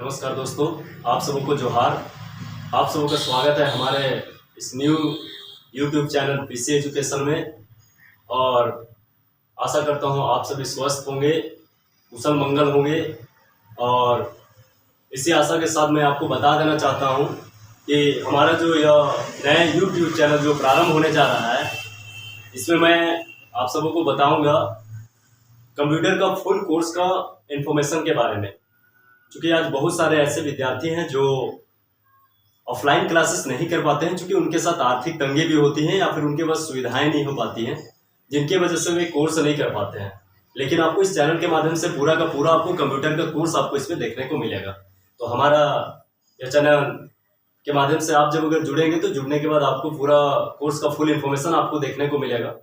नमस्कार दोस्तों, आप सबों को जोहार। आप सबों का स्वागत है हमारे इस new YouTube channel PC education में। और आशा करता हूँ आप सभी स्वस्थ होंगे, कुशल मंगल होंगे। और इसी आशा के साथ मैं आपको बता देना चाहता हूँ कि हमारा जो यह नया यूट्यूब चैनल जो प्रारंभ होने जा रहा है, इसमें मैं आप सबों को बताऊँगा कंप्यूटर का फुल कोर्स का इन्फॉर्मेशन के बारे में। क्योंकि आज बहुत सारे ऐसे विद्यार्थी हैं जो ऑफलाइन क्लासेस नहीं कर पाते हैं, क्योंकि उनके साथ आर्थिक तंगी भी होती हैं या फिर उनके पास सुविधाएं नहीं हो पाती हैं, जिनकी वजह से वे कोर्स नहीं कर पाते हैं। लेकिन आपको इस चैनल के माध्यम से पूरा का पूरा आपको कंप्यूटर का कोर्स आपको इसमें देखने को मिलेगा। तो हमारा यह चैनल के माध्यम से आप जब अगर जुड़ेंगे तो जुड़ने के बाद आपको पूरा कोर्स का फुल इन्फॉर्मेशन आपको देखने को मिलेगा।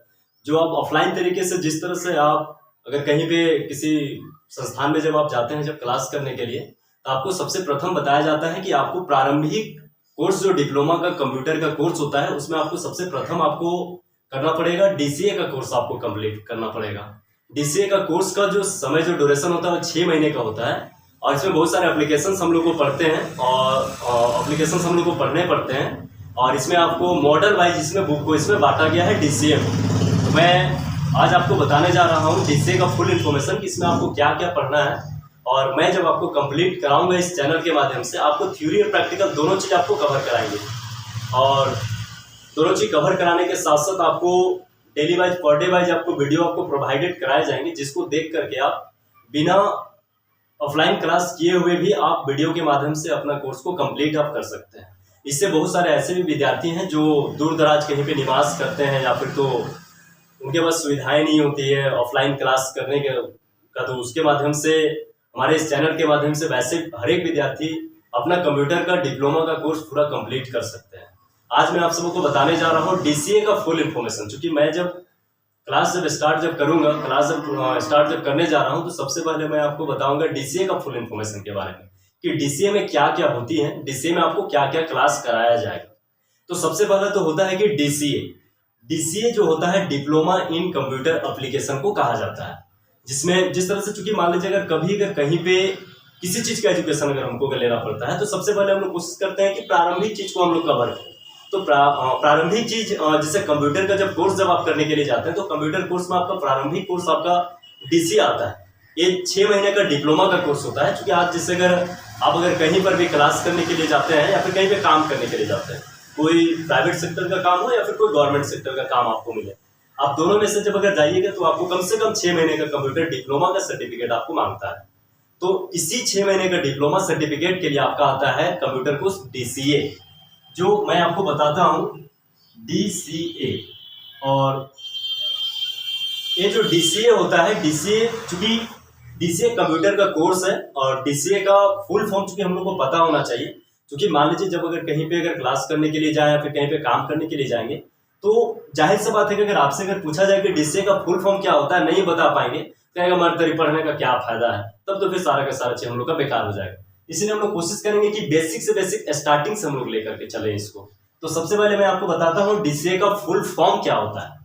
जो आप ऑफलाइन तरीके से जिस तरह से आप अगर कहीं पे किसी संस्थान में जब आप जाते हैं जब क्लास करने के लिए, तो आपको सबसे प्रथम बताया जाता है कि आपको प्रारंभिक कोर्स जो डिप्लोमा का कंप्यूटर का कोर्स होता है, उसमें आपको सबसे प्रथम आपको करना पड़ेगा डीसीए का कोर्स आपको कंप्लीट करना पड़ेगा। डीसीए का कोर्स का जो समय जो ड्यूरेशन होता है वो 6 महीने का होता है। और इसमें बहुत सारे एप्लीकेशंस हम लोग को पढ़ते हैं और एप्लीकेशंस हम लोग को पढ़ने पड़ते हैं। और इसमें आपको मॉडल वाइज इसमें बुक को इसमें बांटा गया है डीसीए में। तो मैं आज आपको बताने जा रहा हूँ डीसीए का फुल इन्फॉर्मेशन कि इसमें आपको क्या क्या पढ़ना है। और मैं जब आपको कंप्लीट कराऊंगा इस चैनल के माध्यम से, आपको थ्योरी और प्रैक्टिकल दोनों चीज़ आपको कवर कराएंगे। और दोनों चीज़ कवर कराने के साथ साथ आपको daily wise per day wise आपको वीडियो आपको प्रोवाइडेड कराए जाएंगे, जिसको देख करके आप बिना ऑफलाइन क्लास किए हुए भी आप वीडियो के माध्यम से अपना कोर्स को कंप्लीट आप कर सकते हैं। इससे बहुत सारे ऐसे भी विद्यार्थी हैं जो दूर दराज कहीं पे निवास करते हैं या फिर तो उनके पास सुविधाएं नहीं होती है ऑफलाइन क्लास करने का, तो उसके माध्यम से हमारे इस चैनल के माध्यम से वैसे हर एक विद्यार्थी अपना कंप्यूटर का डिप्लोमा का कोर्स पूरा कंप्लीट कर सकते हैं। आज मैं आप सबको को बताने जा रहा हूँ डीसीए का फुल इन्फॉर्मेशन। क्योंकि मैं जब क्लास जब स्टार्ट करूंगा, क्लास जब स्टार्ट करने जा रहा हूँ, तो सबसे पहले मैं आपको बताऊंगा डीसीए का फुल इन्फॉर्मेशन के बारे में कि डीसीए में क्या क्या होती है, डीसीए में आपको क्या क्या क्लास कराया जाएगा। तो सबसे पहले तो होता है कि डीसीए जो होता है डिप्लोमा इन कंप्यूटर एप्लीकेशन को कहा जाता है, जिसमें जिस तरह से चूंकि मान लीजिए अगर कहीं पे किसी चीज का एजुकेशन अगर हमको लेना पड़ता है, तो सबसे पहले हम लोग कोशिश करते हैं कि प्रारंभिक चीज को हम लोग कवर करें। तो प्रारंभिक चीज जैसे कंप्यूटर का जब कोर्स जब आप करने के लिए जाते हैं, तो कंप्यूटर कोर्स में आपका प्रारंभिक कोर्स आपका डीसीए आता है। ये 6 महीने का डिप्लोमा का कोर्स होता है। क्योंकि आज जैसे अगर कहीं पर भी क्लास करने के लिए जाते हैं या फिर कहीं पे काम करने के लिए जाते हैं, कोई प्राइवेट सेक्टर का काम हो या फिर कोई गवर्नमेंट सेक्टर का काम आपको मिले, आप दोनों में से जब अगर जाइएगा तो आपको कम से कम 6 महीने का कंप्यूटर डिप्लोमा का सर्टिफिकेट आपको मांगता है। तो इसी 6 महीने का डिप्लोमा सर्टिफिकेट के लिए आपका आता है कंप्यूटर कोर्स डीसीए, जो मैं आपको बताता हूं डीसीए। और ये जो डीसीए होता है, डीसीए चूंकि डीसीए कंप्यूटर का कोर्स है और डीसीए का फुल फॉर्म चूंकि हम लोग को पता होना चाहिए। क्योंकि मान लीजिए जब अगर कहीं पे अगर क्लास करने के लिए जाए या फिर कहीं पे काम करने के लिए जाएंगे, तो जाहिर सी बात है कि अगर आपसे अगर पूछा जाए कि डीसीए का फुल फॉर्म क्या होता है, नहीं बता पाएंगे, कहेगा मर्दरी पढ़ने का क्या फायदा है, तब तो फिर सारा का सारा चीज हम लोग का बेकार हो जाएगा। इसलिए हम लोग कोशिश करेंगे कि बेसिक से बेसिक स्टार्टिंग से हम लोग लेकर के चले इसको। तो सबसे पहले मैं आपको बताता हूँ डीसीए का फुल फॉर्म क्या होता है।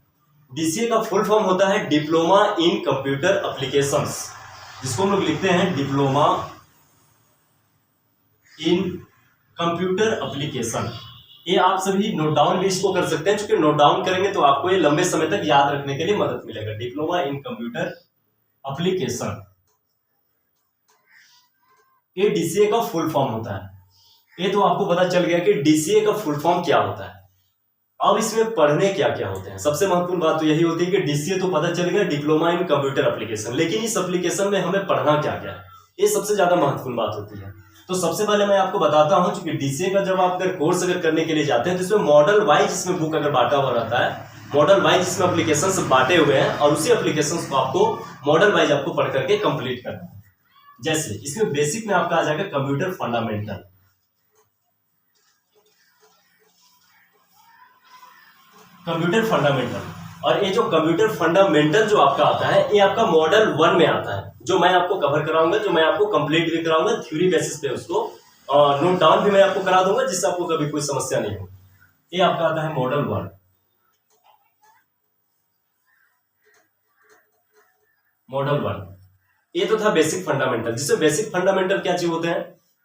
डीसीए का फुल फॉर्म होता है डिप्लोमा इन कंप्यूटर एप्लीकेशंस, जिसको हम लोग लिखते हैं डिप्लोमा इन कंप्यूटर एप्लीकेशन। ये आप सभी नोट डाउन भी इसको कर सकते हैं, क्योंकि नोट डाउन करेंगे तो आपको ये लंबे समय तक याद रखने के लिए मदद मिलेगा। डिप्लोमा इन कंप्यूटर एप्लीकेशन, ये डीसीए का फुल फॉर्म होता है। ये तो आपको पता चल गया कि डीसीए का फुल फॉर्म क्या होता है। अब इसमें पढ़ने क्या क्या होते हैं, सबसे महत्वपूर्ण बात तो यही होती है कि डीसीए तो पता चल गया डिप्लोमा इन कंप्यूटर एप्लीकेशन, लेकिन इस एप्लीकेशन में हमें पढ़ना क्या क्या है, ये सबसे ज्यादा महत्वपूर्ण बात होती है। तो सबसे पहले मैं आपको बताता हूं, क्योंकि डीसीए का जब आप अगर कोर्स अगर करने के लिए जाते हैं तो इसमें मॉडल वाइज इसमें बुक अगर बांटा हुआ रहता है, मॉडल वाइज इसमें एप्लीकेशंस बांटे हुए हैं और उसी एप्लीकेशंस को आपको मॉडल वाइज आपको पढ़ करके कंप्लीट करना है। जैसे इसमें बेसिक में आपका आ जाएगा कंप्यूटर फंडामेंटल, कंप्यूटर फंडामेंटल। और ये जो कंप्यूटर फंडामेंटल जो आपका आता है, ये आपका मॉडल 1 में आता है, जो मैं आपको कवर कराऊंगा, जो मैं आपको कंप्लीट भी कराऊंगा थ्योरी बेसिस पे उसको, और नोट डाउन भी मैं आपको करा दूंगा, जिससे आपको कभी कोई समस्या नहीं हो। ये आपका आता है मॉडल 1। मॉडल 1 ये तो था बेसिक फंडामेंटल, जिससे बेसिक फंडामेंटल क्या चीज होते हैं,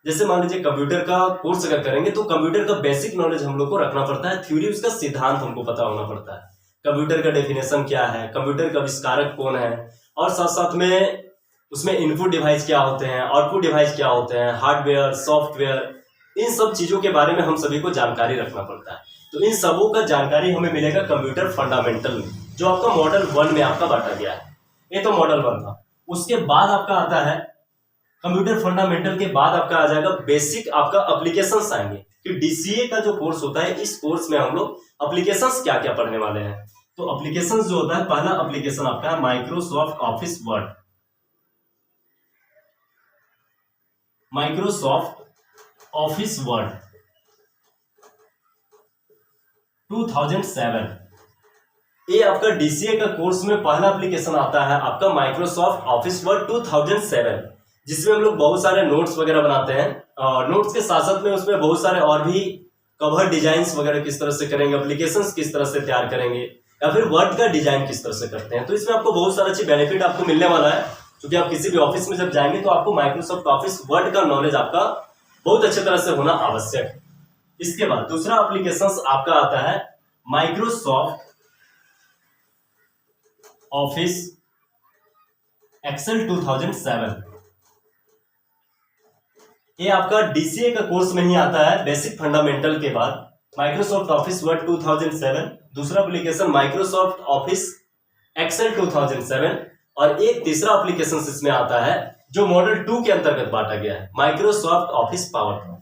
जैसे मान लीजिए कंप्यूटर का कोर्स अगर करेंगे तो कंप्यूटर का बेसिक नॉलेज हम लोग को रखना पड़ता है, थ्योरी उसका सिद्धांत हमको पता होना पड़ता है, कंप्यूटर का डेफिनेशन क्या है, कंप्यूटर का आविष्कारक कौन है, और साथ साथ में उसमें इनपुट डिवाइस क्या होते हैं, आउटपुट डिवाइस क्या होते हैं, हार्डवेयर, सॉफ्टवेयर, इन सब चीजों के बारे में हम सभी को जानकारी रखना पड़ता है। तो इन सबों का जानकारी हमें मिलेगा कंप्यूटर फंडामेंटल में, जो आपका मॉडल 1 में आपका बांटा गया है। ये तो मॉडल 1 था। उसके बाद आपका आता है कंप्यूटर फंडामेंटल के बाद आपका आ जाएगा बेसिक, आपका एप्लीकेशंस आएंगे कि डीसीए का जो कोर्स होता है, इस कोर्स में हम लोग एप्लीकेशंस क्या क्या पढ़ने वाले हैं। तो एप्लीकेशंस जो होता है, पहला एप्लीकेशन आपका है Microsoft Office word, Microsoft Office Word 2007। ये आपका डीसीए का कोर्स में पहला एप्लीकेशन आता है आपका माइक्रोसॉफ्ट ऑफिस वर्ड 2007, जिसमें हम लोग बहुत सारे नोट्स वगैरह बनाते हैं, और नोट्स के साथ साथ में उसमें बहुत सारे और भी कवर डिजाइन्स वगैरह किस तरह से करेंगे, एप्लीकेशंस किस तरह से तैयार करेंगे, या फिर वर्ड का डिजाइन किस तरह से करते हैं। तो इसमें आपको बहुत सारा अच्छी बेनिफिट आपको मिलने वाला है, क्योंकि आप किसी भी ऑफिस में जब जाएंगे तो आपको माइक्रोसॉफ्ट ऑफिस वर्ड का नॉलेज आपका बहुत अच्छी तरह से होना आवश्यक है। इसके बाद दूसरा एप्लीकेशन आपका आता है माइक्रोसॉफ्ट ऑफिस एक्सेल 2007। ये आपका डीसीए का कोर्स में ही आता है, बेसिक फंडामेंटल के बाद माइक्रोसॉफ्ट ऑफिस वर्ड 2007, दूसरा एप्लीकेशन माइक्रोसॉफ्ट ऑफिस एक्सेल 2007, और एक तीसरा एप्लीकेशन इसमें आता है जो मॉडल 2 के अंतर्गत बांटा गया है, Microsoft office power point,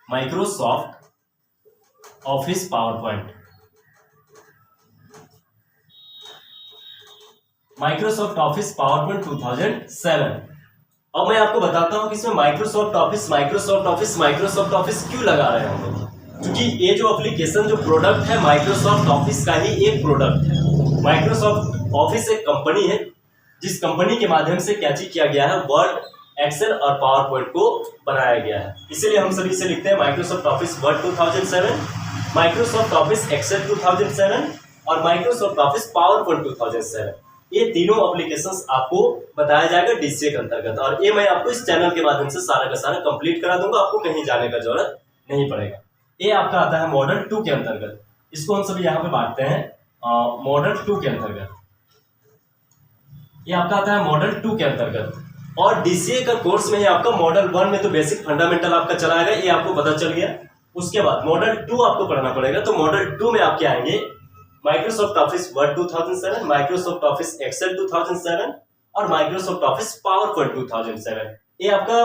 Microsoft office power point, Microsoft office power point 2007। अब मैं आपको बताता हूं कि इसमें माइक्रोसॉफ्ट ऑफिस क्यों लगा रहे हैं हम लोग, क्योंकि ये जो एप्लीकेशन, जो प्रोडक्ट है माइक्रोसॉफ्ट ऑफिस का ही एक प्रोडक्ट है। माइक्रोसॉफ्ट ऑफिस एक कंपनी है, जिस कंपनी के माध्यम से क्या चीज किया गया है, वर्ड, एक्सेल और पावर पॉइंट को बनाया गया है। इसीलिए हम सभी से लिखते हैं Microsoft Office Word 2007, Microsoft Office Excel 2007 और माइक्रोसॉफ्ट ऑफिस पावर पॉइंट 2007। ये तीनों एप्लीकेशंस आपको बताया जाएगा डीसीए के अंतर्गत, और ये मैं आपको इस चैनल के माध्यम से सारा का सारा कंप्लीट करा दूंगा, आपको कहीं जाने का जरूरत नहीं पड़ेगा। ये आपका आता है मॉडल 2 के अंतर्गत, इसको हम सभी यहाँ पे बांटते हैं मॉडल 2 के अंतर्गत। ये आपका आता है मॉडल 2 के अंतर्गत, और डीसीए का कोर्स में ही आपका मॉडल 1 में तो बेसिक फंडामेंटल आपका चलाएगा, ये आपको पता चल गया। उसके बाद मॉडल 2 आपको पढ़ना पड़ेगा, तो मॉडल 2 में आपके आएंगे Microsoft Office Word 2007, Microsoft Office Excel 2007 और माइक्रोसॉफ्ट ऑफिस पावर पॉइंट 2007। ये आपका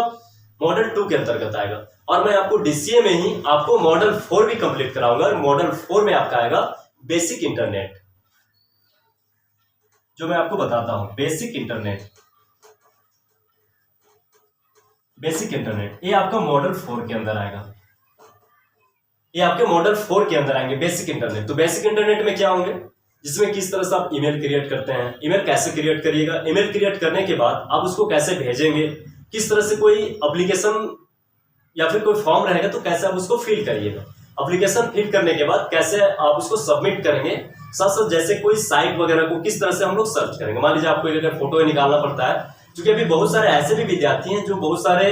मॉडल 2 के अंतर्गत आएगा, और मैं आपको डीसीए में ही आपको मॉडल 4 भी कंप्लीट कराऊंगा। मॉडल 4 में आपका आएगा बेसिक इंटरनेट, जो मैं आपको बताता हूं, बेसिक इंटरनेट ये आपका मॉडल 4 के अंदर आएगा। ये आपके मॉडल 4 के अंदर आएंगे बेसिक इंटरनेट। तो बेसिक इंटरनेट में क्या होंगे, जिसमें किस तरह से आप ईमेल क्रिएट करते हैं, ईमेल कैसे क्रिएट करिएगा, ईमेल क्रिएट करने के बाद आप उसको कैसे भेजेंगे, किस तरह से कोई एप्लीकेशन या फिर कोई फॉर्म रहेगा तो कैसे आप उसको फिल करिएगा, एप्लीकेशन फिल करने के बाद कैसे आप उसको सबमिट करेंगे, साथ साथ जैसे कोई साइट वगैरह को किस तरह से हम लोग सर्च करेंगे। मान लीजिए आपको अगर फोटो निकालना पड़ता है, क्योंकि अभी बहुत सारे ऐसे भी विद्यार्थी हैं जो बहुत सारे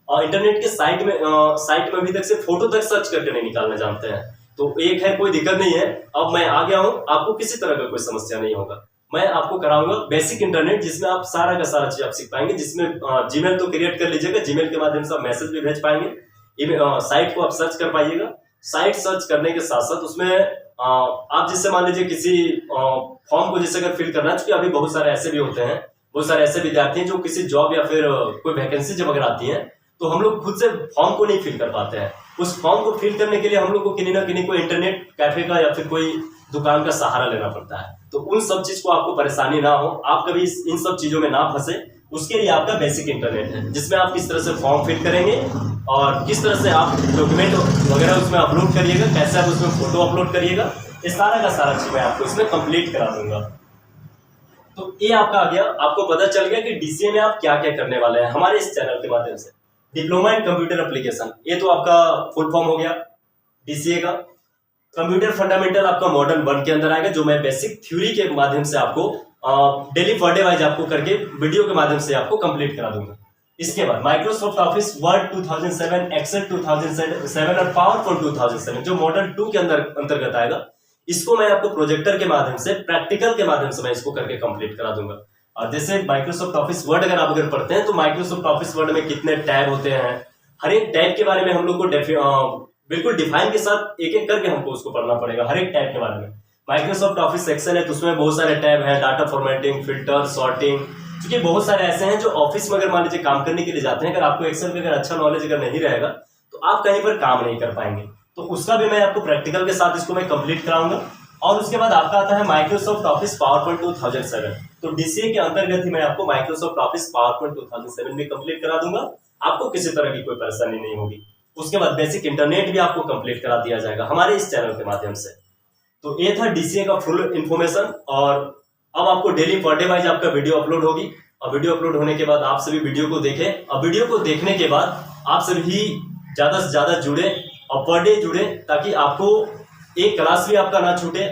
इंटरनेट के साइट में अभी तक से फोटो तक सर्च करके नहीं निकालना जानते हैं। तो एक है, कोई दिक्कत नहीं है, अब मैं आ गया हूं, आपको किसी तरह का कोई समस्या नहीं होगा। मैं आपको कराऊंगा बेसिक इंटरनेट, जिसमें आप सारा का सारा चीज आप सीख पाएंगे, जिसमें जीमेल तो क्रिएट कर लीजिएगा, जीमेल के माध्यम से आप मैसेज भी भेज पाएंगे, साइट को आप सर्च कर पाइएगा। साइट सर्च करने के साथ साथ उसमें आप जिससे मान लीजिए किसी फॉर्म को जैसे अगर फिल करना है, क्योंकि अभी बहुत सारे ऐसे भी होते हैं, बहुत सारे ऐसे विद्यार्थी हैं जो किसी जॉब या फिर कोई वैकेंसी जब अगर आती है तो हम लोग खुद से फॉर्म को नहीं फिल कर पाते हैं। उस फॉर्म को फिल करने के लिए हम लोग को किन्हीं ना किन्हीं कोई इंटरनेट कैफे का या फिर कोई दुकान का सहारा लेना पड़ता है। तो उन सब चीज को आपको परेशानी ना हो, आप कभी इन सब चीजों में ना फंसे, उसके लिए आपका बेसिक इंटरनेट है, जिसमें आप किस तरह से फॉर्म फिल करेंगे और किस तरह से आप डॉक्यूमेंट वगैरह उसमें अपलोड करिएगा, कैसे आप उसमें फोटो अपलोड करिएगा, ये सारा का सारा चीज मैं आपको इसमें कंप्लीट करा दूंगा। तो ये आपका आ गया, आपको पता चल गया कि डीसीए में आप क्या क्या करने वाले हैं हमारे इस चैनल के माध्यम से। डिप्लोमा इन कंप्यूटर एप्लीकेशन, ये तो आपका फुल फॉर्म हो गया डीसीए का। कंप्यूटर फंडामेंटल आपका मॉडल 1 के अंदर आएगा, जो मैं बेसिक थ्योरी के माध्यम से आपको डेली पर डे वाइज आपको करके वीडियो के माध्यम से आपको कंप्लीट करा दूंगा। इसके बाद माइक्रोसॉफ्ट ऑफिस वर्ड 2007, एक्सेल 2007 और पावरपॉइंट 2007 जो मॉडल 2 के अंतर्गत आएगा, इसको मैं आपको प्रोजेक्टर के माध्यम से, प्रैक्टिकल के माध्यम से मैं इसको करके कंप्लीट करा दूंगा। और जैसे माइक्रोसॉफ्ट ऑफिस वर्ड अगर आप पढ़ते हैं तो माइक्रोसॉफ्ट ऑफिस वर्ड में कितने टैब होते हैं, हर एक टैब के बारे में हम लोग को बिल्कुल डिफाइन के साथ एक एक करके हमको उसको पढ़ना पड़ेगा, हर एक टैब के बारे में। माइक्रोसॉफ्ट ऑफिस एक्सेल है तो उसमें बहुत सारे टैब हैं, डाटा फॉर्मेटिंग, फिल्टर, सॉर्टिंग, क्योंकि बहुत सारे ऐसे हैं जो ऑफिस में अगर मान लीजिए काम करने के लिए जाते हैं, अगर आपको एक्सेल में अगर अच्छा नॉलेज अगर नहीं रहेगा तो आप कहीं पर काम नहीं कर पाएंगे। तो उसका भी मैं आपको प्रैक्टिकल के साथ इसको मैं कंप्लीट कराऊंगा। और उसके बाद आपका आता है माइक्रोसॉफ्ट ऑफिस पावरपॉइंट 2007, तो डीसीए के अंतर्गत ही मैं आपको माइक्रोसॉफ्ट ऑफिस पावरपॉइंट 2007 में कंप्लीट करा दूंगा, आपको किसी तरह की कोई परेशानी नहीं होगी। उसके बाद बेसिक इंटरनेट भी आपको कंप्लीट करा दिया जाएगा हमारे इस चैनल के माध्यम से। तो ये था डीसीए का फुल इंफॉर्मेशन। और अब आपको डेली पर डे वाइज आपका वीडियो अपलोड होगी, और वीडियो अपलोड होने के बाद आप सभी वीडियो को देखें, और वीडियो को देखने के बाद आप सभी ज़्यादा से ज़्यादा जुड़े और पर डे जुड़े, ताकि आपको एक क्लास भी आपका ना छूटे।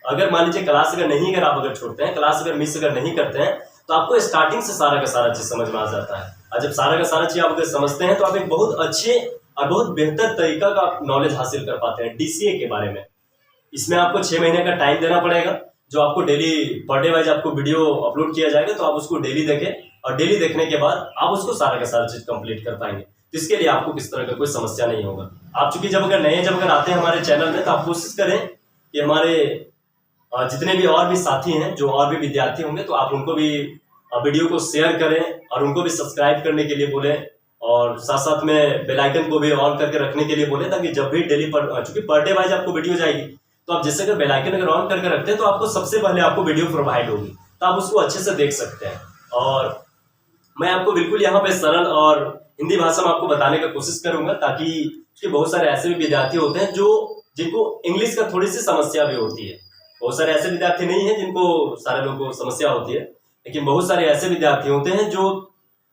अगर मान लीजिए क्लास अगर आप छोड़ते हैं, क्लास अगर मिस अगर नहीं करते हैं, तो आपको स्टार्टिंग से सारा का सारा चीज़ समझ में आ जाता है। और जब सारा का सारा चीज़ आप अगर समझते हैं तो आप एक बहुत अच्छे और बहुत बेहतर तरीका का नॉलेज हासिल कर पाते हैं डीसीए के बारे में। इसमें आपको 6 महीने का टाइम देना पड़ेगा, जो आपको डेली पर डे वाइज आपको वीडियो अपलोड किया जाएगा, तो आप उसको डेली देखें, और डेली देखने के बाद आप उसको सारा का सारा चीज़ कंप्लीट कर पाएंगे। तो इसके लिए आपको किस तरह का कोई समस्या नहीं होगा। आप चूंकि जब अगर आते हैं हमारे चैनल में, तो आप कोशिश करें कि हमारे जितने भी और भी साथी हैं, जो और भी विद्यार्थी होंगे, तो आप उनको भी वीडियो को शेयर करें और उनको भी सब्सक्राइब करने के लिए बोलें, और साथ साथ में बेल आइकन को भी ऑन करके रखने के लिए बोले, ताकि जब भी डेली चूंकि पर डे वाइज आपको वीडियो जाएगी, तो आप जैसे अगर बेल आइकन अगर ऑन करके रखते हैं तो आपको सबसे पहले आपको वीडियो प्रोवाइड होगी, तो आप उसको अच्छे से देख सकते हैं। और मैं आपको बिल्कुल यहाँ पे सरल और हिंदी भाषा में आपको बताने का कोशिश करूंगा, ताकि बहुत सारे ऐसे भी विद्यार्थी होते हैं जिनको इंग्लिश का थोड़ी सी समस्या भी होती है। बहुत सारे ऐसे विद्यार्थी नहीं है जिनको सारे लोगों को समस्या होती है, लेकिन बहुत सारे ऐसे विद्यार्थी होते हैं जो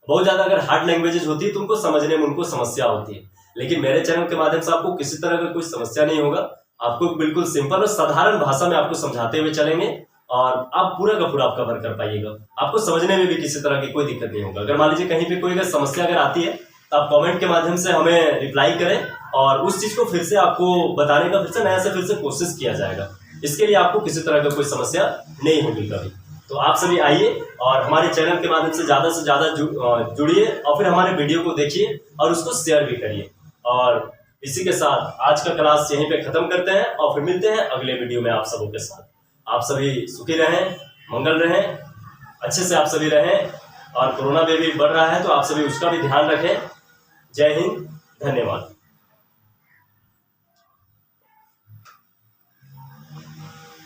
बहुत ज़्यादा अगर हार्ड लैंग्वेजेस होती है तो उनको समझने में उनको समस्या होती है। लेकिन मेरे चैनल के माध्यम से आपको किसी तरह का कोई समस्या नहीं होगा, आपको बिल्कुल सिंपल और साधारण भाषा में आपको समझाते हुए चलेंगे, और आप पूरा का पूरा आप कवर कर पाइएगा। आपको समझने में भी किसी तरह की कोई दिक्कत नहीं होगा। अगर मान लीजिए कहीं पे कोई अगर समस्या अगर आती है, तो आप कमेंट के माध्यम से हमें रिप्लाई करें, और उस चीज़ को फिर से आपको बताने का फिर से कोशिश किया जाएगा। इसके लिए आपको किसी तरह का कोई समस्या नहीं होगी कभी। तो आप सभी आइए और हमारे चैनल के माध्यम से ज़्यादा जुड़िए, और फिर हमारे वीडियो को देखिए और उसको शेयर भी करिए। और इसी के साथ आज का क्लास यहीं पे ख़त्म करते हैं, और फिर मिलते हैं अगले वीडियो में आप सबों के साथ। आप सभी सुखी रहें, मंगल रहें, अच्छे से आप सभी रहें, और कोरोना भी बढ़ रहा है तो आप सभी उसका भी ध्यान रखें। जय हिंद, धन्यवाद।